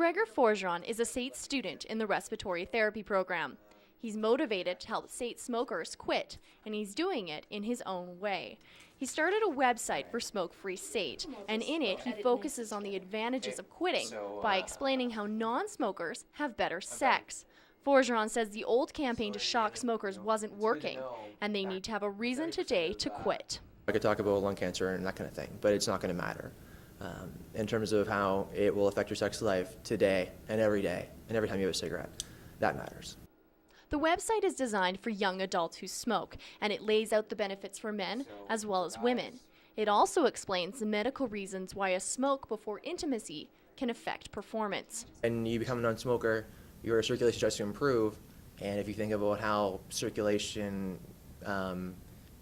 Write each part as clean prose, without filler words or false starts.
McGregor Forgeron is a SAIT student in the respiratory therapy program. He's motivated to help SAIT smokers quit, and he's doing it in his own way. He started a website for smoke-free SAIT, and in it he focuses on the advantages of quitting by explaining how non-smokers have better sex. Forgeron says the old campaign to shock smokers wasn't working, and they need to have a reason today to quit. I could talk about lung cancer and that kind of thing, but it's not going to matter in terms of how it will affect your sex life today and every time you have a cigarette. That matters. The website is designed for young adults who smoke, and it lays out the benefits for men as well as women. It also explains the medical reasons why a smoke before intimacy can affect performance. And you become a non-smoker, your circulation starts to improve, and if you think about how circulation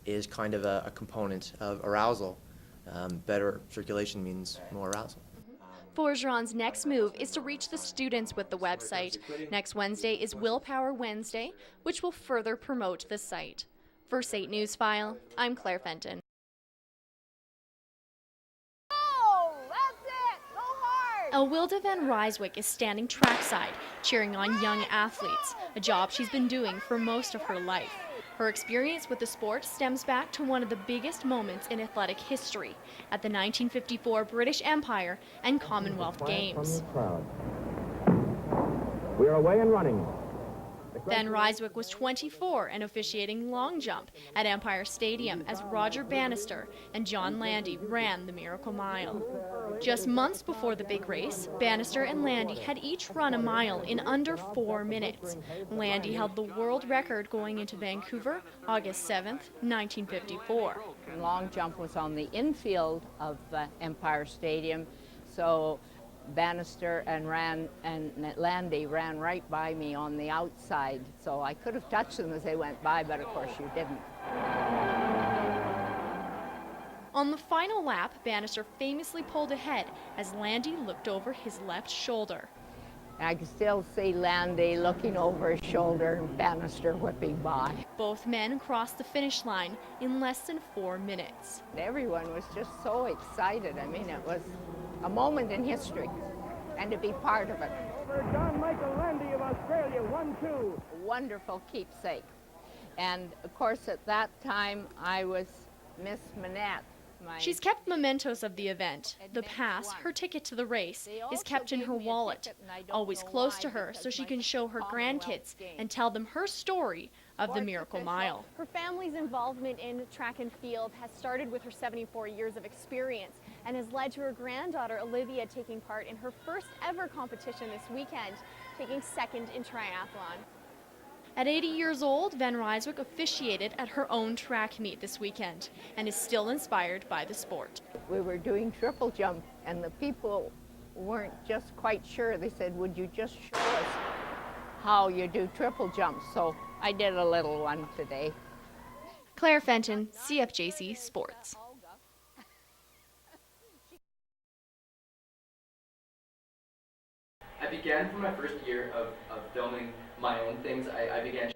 is kind of a component of arousal, better circulation means more arousal. Forgeron's next move is to reach the students with the website. Next Wednesday is Willpower Wednesday, which will further promote the site. For SAIT News File, I'm Claire Fenton. Oh, that's it! Go hard! Elwilda Van Ryswyk is standing trackside, cheering on young athletes, a job she's been doing for most of her life. Her experience with the sport stems back to one of the biggest moments in athletic history at the 1954 British Empire and Commonwealth Games. We are away and running. Van Ryswyk was 24 and officiating long jump at Empire Stadium as Roger Bannister and John Landy ran the Miracle Mile. Just months before the big race, Bannister and Landy had each run a mile in under 4 minutes. Landy held the world record going into Vancouver, August 7th, 1954. Long jump was on the infield of Empire Stadium, so Bannister and Landy ran right by me on the outside, so I could have touched them as they went by, but of course you didn't. On the final lap, Bannister famously pulled ahead as Landy looked over his left shoulder. I can still see Landy looking over his shoulder and Bannister whipping by. Both men crossed the finish line in less than 4 minutes. Everyone was just so excited. I mean, it was a moment in history, and to be part of it. Over John Michael Landy of Australia, 1-2. Wonderful keepsake. And of course, at that time, I was Miss Manette. She's kept mementos of the event. The pass, her ticket to the race, is kept in her wallet, always close to her so she can show her grandkids and tell them her story of the Miracle Mile. Her family's involvement in track and field has started with her 74 years of experience and has led to her granddaughter Olivia taking part in her first ever competition this weekend, taking second in triathlon. At 80 years old, Van Ryswyk officiated at her own track meet this weekend and is still inspired by the sport. We were doing triple jump, and the people weren't just quite sure. They said, would you just show us how you do triple jump? So I did a little one today. Claire Fenton, CFJC Sports. I began from my first year of filming my own things. I began.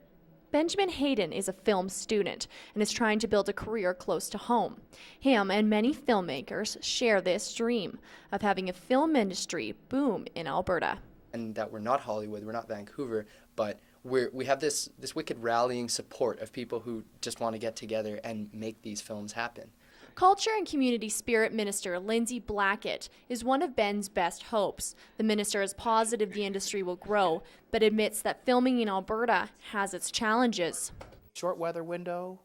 Benjamin Hayden is a film student and is trying to build a career close to home. Him and many filmmakers share this dream of having a film industry boom in Alberta. And that we're not Hollywood, we're not Vancouver, but we have this wicked rallying support of people who just want to get together and make these films happen. Culture and Community Spirit Minister Lindsay Blackett is one of Ben's best hopes. The minister is positive the industry will grow, but admits that filming in Alberta has its challenges. Short weather window,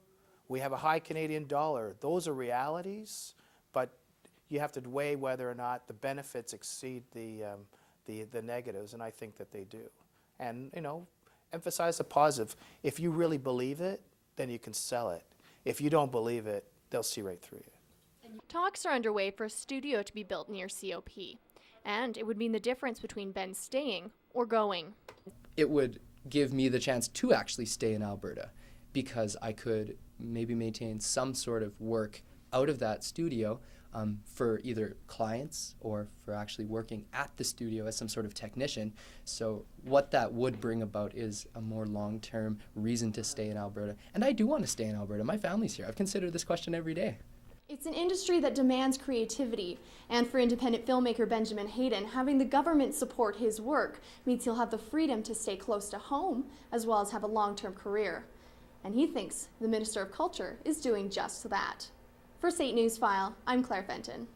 we have a high Canadian dollar. Those are realities, but you have to weigh whether or not the benefits exceed the negatives, and I think that they do. And, you know, emphasize the positive. If you really believe it, then you can sell it. If you don't believe it, they'll see right through you. Talks are underway for a studio to be built near COP, and it would mean the difference between Ben staying or going. It would give me the chance to actually stay in Alberta because I could maybe maintain some sort of work out of that studio for either clients or for actually working at the studio as some sort of technician. So what that would bring about is a more long-term reason to stay in Alberta. And I do want to stay in Alberta. My family's here. I've considered this question every day. It's an industry that demands creativity, and for independent filmmaker Benjamin Hayden, having the government support his work means he'll have the freedom to stay close to home as well as have a long-term career. And he thinks the Minister of Culture is doing just that. For 8 News File, I'm Claire Fenton.